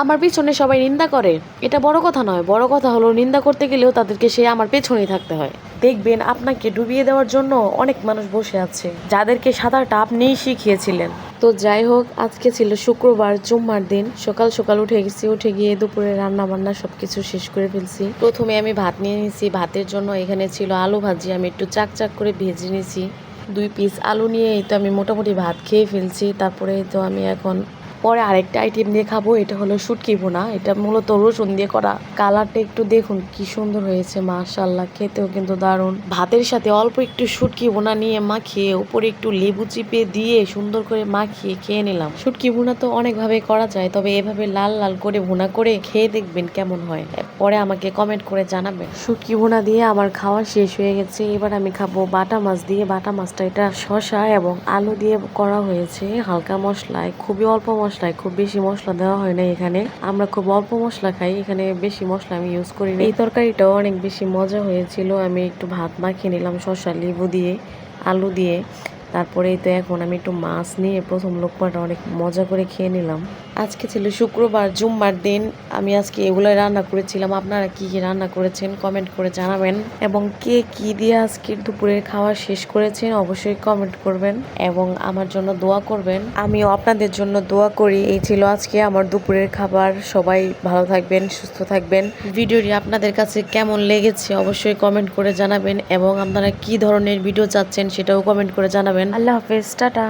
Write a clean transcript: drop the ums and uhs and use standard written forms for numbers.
আমার পিছনে সবাই নিন্দা করে, এটা বড় কথা নয়। বড় কথা হলো নিন্দা করতে গেলেও তাদেরকে সে আমার পেছনেই থাকতে হয়। দেখবেন আপনাকে ডুবিয়ে দেওয়ার জন্য অনেক মানুষ বসে আছে, যাদেরকে সাঁতারটা আপনিই শিখিয়েছিলেন। তো যাই হোক, আজকে ছিল শুক্রবার, জুম্মার দিন। সকাল সকাল উঠে গেছি, উঠে গিয়ে দুপুরে রান্না বান্না সবকিছু শেষ করে ফেলছি। প্রথমে আমি ভাত নিয়ে নিয়েছি। ভাতের জন্য এখানে ছিল আলু ভাজি, আমি একটু চাক চাক করে ভেজে নিয়েছি। 2 পিস আলু নিয়ে এই তো আমি মোটামুটি ভাত খেয়ে ফেলছি। তারপরে তো আমি এখন পরে আরেকটা আইটেম দিয়ে খাবো, এটা হলো শুটকি ভুনা। এটা মূলত রসুন দিয়ে করা। কালারটা একটু দেখুন কি সুন্দর হয়েছে, মাশাআল্লাহ, খেতেও কিন্তু দারুণ। ভাতের সাথে অল্প একটু শুটকি ভুনা নিয়ে মাখিয়ে উপরে একটু লেবু চিপে দিয়ে সুন্দর করে মাখিয়ে খেয়ে নিলাম। শুটকি ভুনা তো অনেকভাবে করা যায়, তবে এভাবে লাল লাল করে ভুনা করে খেয়ে দেখবেন কেমন হয়, পরে আমাকে কমেন্ট করে জানাবেন। শুটকি ভুনা দিয়ে আমার খাওয়া শেষ হয়ে গেছে। এবার আমি খাবো বাটা মাছ দিয়ে। বাটা মাছটা এটা শসা এবং আলু দিয়ে করা হয়েছে হালকা মশলায়, খুবই অল্প মশলায়, খুব বেশি মশলা দেওয়া হয় না এখানে। আমরা খুব অল্প মশলা খাই, এখানে বেশি মশলা আমি ইউজ করি না। এই তরকারিটাও অনেক বেশি মজা হয়েছিল। আমি একটু ভাত মাখিয়ে নিলাম শসা লেবু দিয়ে, আলু দিয়ে। তারপরেই তো এখন আমি একটু মাছ নিয়ে প্রথম লোকমাটা অনেক মজা করে খেয়ে নিলাম। আজকে ছিল শুক্রবার, জুম্মার দিন। আমি আজকে এগুলোই রান্না করেছিলাম। আপনারা কি কি রান্না করেছেন কমেন্ট করে জানাবেন, এবং কে কি দিয়ে আজকের দুপুরের খাওয়া শেষ করেছেন অবশ্যই কমেন্ট করবেন এবং আমার জন্য দোয়া করবেন। আমিও আপনাদের জন্য দোয়া করি। এই ছিল আজকে আমার দুপুরের খাবার। সবাই ভালো থাকবেন, সুস্থ থাকবেন। ভিডিওটি আপনাদের কাছে কেমন লেগেছে অবশ্যই কমেন্ট করে জানাবেন, এবং আপনারা কি ধরনের ভিডিও চাচ্ছেন সেটাও কমেন্ট করে জানাবেন। আল্লাহ হাফেজ, টাটা।